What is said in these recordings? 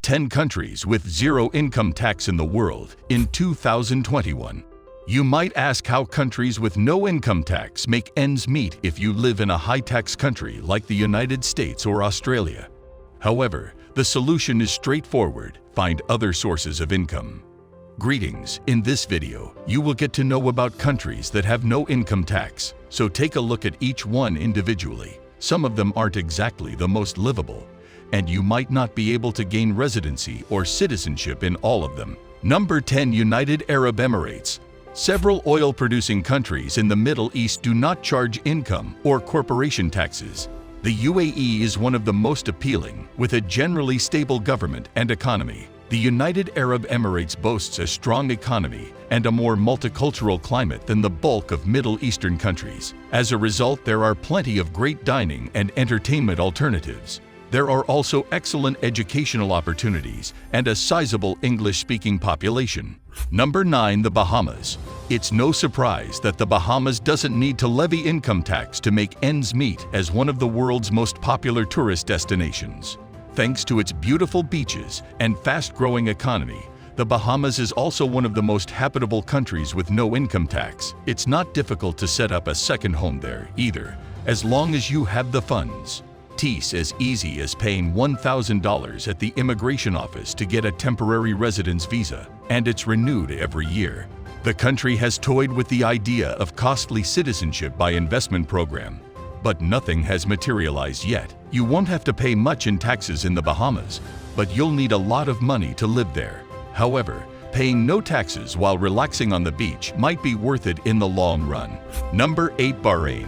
10 countries with zero income tax in the world in 2021. You might ask how countries with no income tax make ends meet if you live in a high-tax country like the United States or Australia. However, the solution is straightforward: find other sources of income. Greetings! In this video, you will get to know about countries that have no income tax, so take a look at each one individually. Some of them aren't exactly the most livable, and you might not be able to gain residency or citizenship in all of them. Number 10. United Arab Emirates. Several oil-producing countries in the Middle East do not charge income or corporation taxes. The UAE is one of the most appealing, with a generally stable government and economy. The United Arab Emirates boasts a strong economy and a more multicultural climate than the bulk of Middle Eastern countries. As a result, there are plenty of great dining and entertainment alternatives. There are also excellent educational opportunities and a sizable English-speaking population. Number 9. The Bahamas. It's no surprise that the Bahamas doesn't need to levy income tax to make ends meet as one of the world's most popular tourist destinations. Thanks to its beautiful beaches and fast-growing economy, the Bahamas is also one of the most habitable countries with no income tax. It's not difficult to set up a second home there either, as long as you have the funds. It's as easy as paying $1,000 at the immigration office to get a temporary residence visa, and it's renewed every year. The country has toyed with the idea of costly citizenship by investment program, but nothing has materialized yet. You won't have to pay much in taxes in the Bahamas, but you'll need a lot of money to live there. However, paying no taxes while relaxing on the beach might be worth it in the long run. Number 8. Bahrain.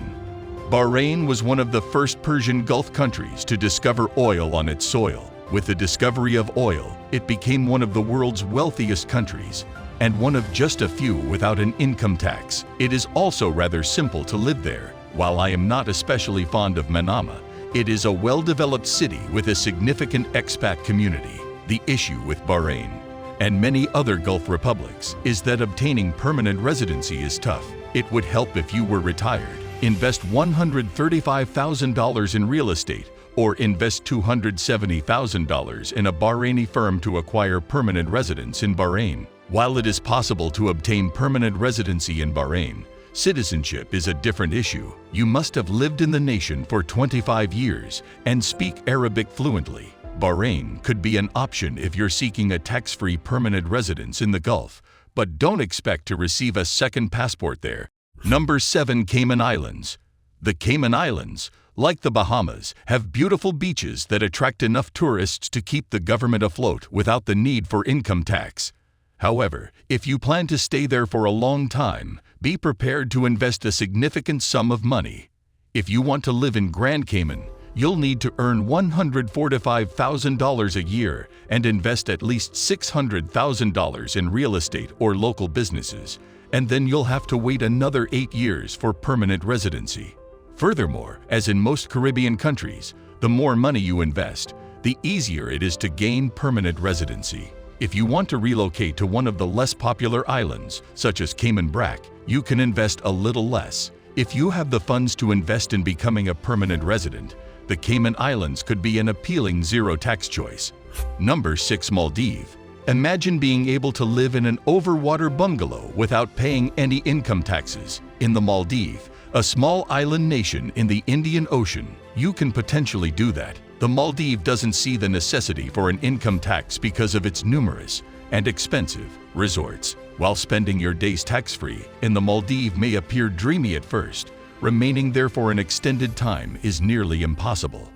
Bahrain was one of the first Persian Gulf countries to discover oil on its soil. With the discovery of oil, it became one of the world's wealthiest countries, and one of just a few without an income tax. It is also rather simple to live there. While I am not especially fond of Manama, it is a well-developed city with a significant expat community. The issue with Bahrain and many other Gulf republics is that obtaining permanent residency is tough. It would help if you were retired. Invest $135,000 in real estate or invest $270,000 in a Bahraini firm to acquire permanent residence in Bahrain. While it is possible to obtain permanent residency in Bahrain, citizenship is a different issue. You must have lived in the nation for 25 years and speak Arabic fluently. Bahrain could be an option if you're seeking a tax-free permanent residence in the Gulf, but don't expect to receive a second passport there. Number 7. Cayman Islands. The Cayman Islands, like the Bahamas, have beautiful beaches that attract enough tourists to keep the government afloat without the need for income tax. However, if you plan to stay there for a long time, be prepared to invest a significant sum of money. If you want to live in Grand Cayman, you'll need to earn $145,000 a year and invest at least $600,000 in real estate or local businesses, and then you'll have to wait another 8 years for permanent residency. Furthermore, as in most Caribbean countries, the more money you invest, the easier it is to gain permanent residency. If you want to relocate to one of the less popular islands, such as Cayman Brac, you can invest a little less. If you have the funds to invest in becoming a permanent resident, the Cayman Islands could be an appealing zero-tax choice. Number 6. Maldives. Imagine being able to live in an overwater bungalow without paying any income taxes. In the Maldives, a small island nation in the Indian Ocean, you can potentially do that. The Maldives doesn't see the necessity for an income tax because of its numerous and expensive resorts. While spending your days tax-free in the Maldives may appear dreamy at first, remaining there for an extended time is nearly impossible.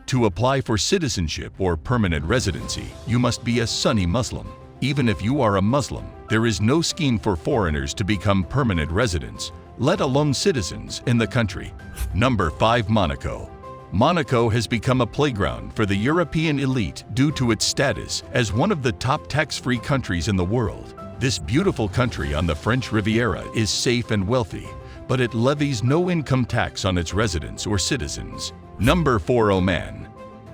To apply for citizenship or permanent residency, you must be a Sunni Muslim. Even if you are a Muslim, there is no scheme for foreigners to become permanent residents, let alone citizens, in the country. Number 5. Monaco. Monaco has become a playground for the European elite due to its status as one of the top tax-free countries in the world. This beautiful country on the French Riviera is safe and wealthy, but it levies no income tax on its residents or citizens. Number 4. Oman.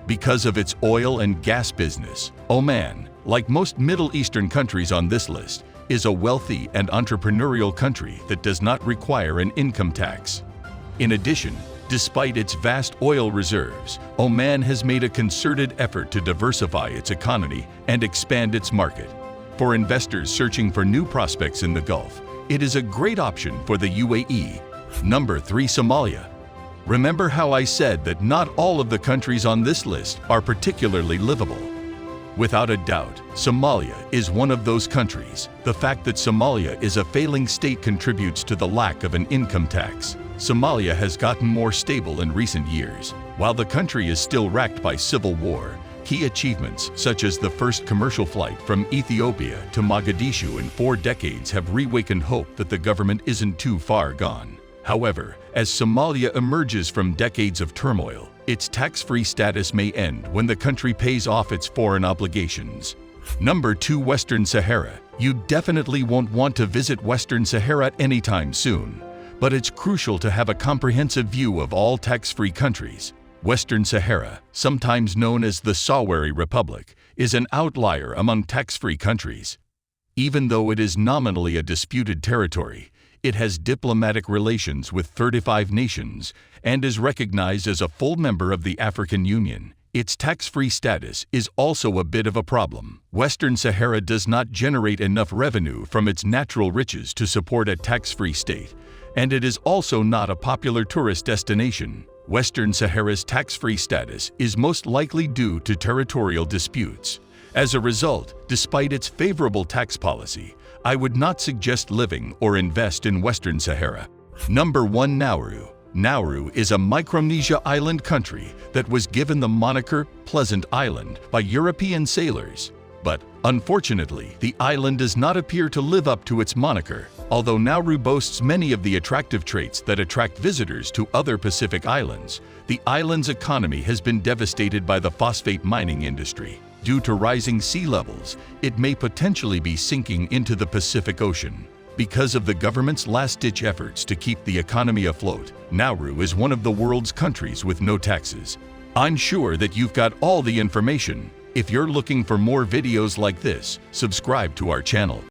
Because of its oil and gas business, Oman, like most Middle Eastern countries on this list, is a wealthy and entrepreneurial country that does not require an income tax. In addition, Despite its vast oil reserves, Oman has made a concerted effort to diversify its economy and expand its market. For investors searching for new prospects in the Gulf, it is a great option for the UAE. Number 3. Somalia. Remember how I said that not all of the countries on this list are particularly livable? Without a doubt, Somalia is one of those countries. The fact that Somalia is a failing state contributes to the lack of an income tax. Somalia has gotten more stable in recent years. While the country is still racked by civil war, key achievements such as the first commercial flight from Ethiopia to Mogadishu in 4 decades have reawakened hope that the government isn't too far gone. However, as Somalia emerges from decades of turmoil, its tax-free status may end when the country pays off its foreign obligations. Number 2. Western Sahara. You definitely won't want to visit Western Sahara anytime soon, but it's crucial to have a comprehensive view of all tax-free countries. Western Sahara, sometimes known as the Sahrawi Republic, is an outlier among tax-free countries. Even though it is nominally a disputed territory, it has diplomatic relations with 35 nations and is recognized as a full member of the African Union. Its tax-free status is also a bit of a problem. Western Sahara does not generate enough revenue from its natural riches to support a tax-free state, and it is also not a popular tourist destination. Western Sahara's tax-free status is most likely due to territorial disputes. As a result, despite its favorable tax policy, I would not suggest living or invest in Western Sahara. Number 1. Nauru. Nauru is a Micronesia island country that was given the moniker Pleasant Island by European sailors. But, unfortunately, the island does not appear to live up to its moniker. Although Nauru boasts many of the attractive traits that attract visitors to other Pacific islands, the island's economy has been devastated by the phosphate mining industry. Due to rising sea levels, it may potentially be sinking into the Pacific Ocean. Because of the government's last-ditch efforts to keep the economy afloat, Nauru is one of the world's countries with no taxes. I'm sure that you've got all the information. If you're looking for more videos like this, subscribe to our channel.